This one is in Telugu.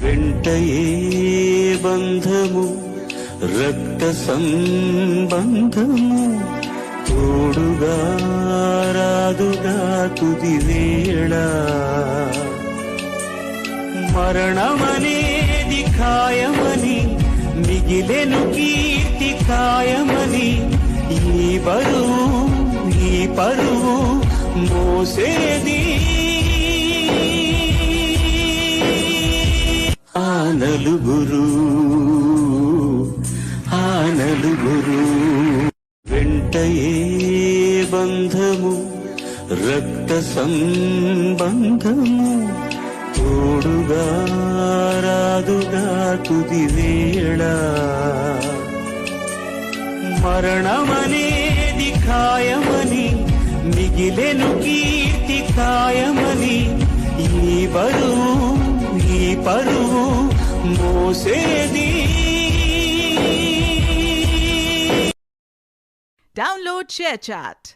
వెంటయే బంధము రక్త సంబంధము తోడుగా రాదుగా తుది వేళ మరణమనేది ఖాయమని మిగిలెను కీర్తి ఖాయమని ఈ పరువు మోసేది ఆ నలుగురు వెంటయే బంధము రక్త సంబంధము తోడుగా రాదుగా తుది వేళ మరణమనేది ఖాయమని మిగిలెను కీర్తి ఖాయమని ఈ పరువు మోసేది. Download ShareChat.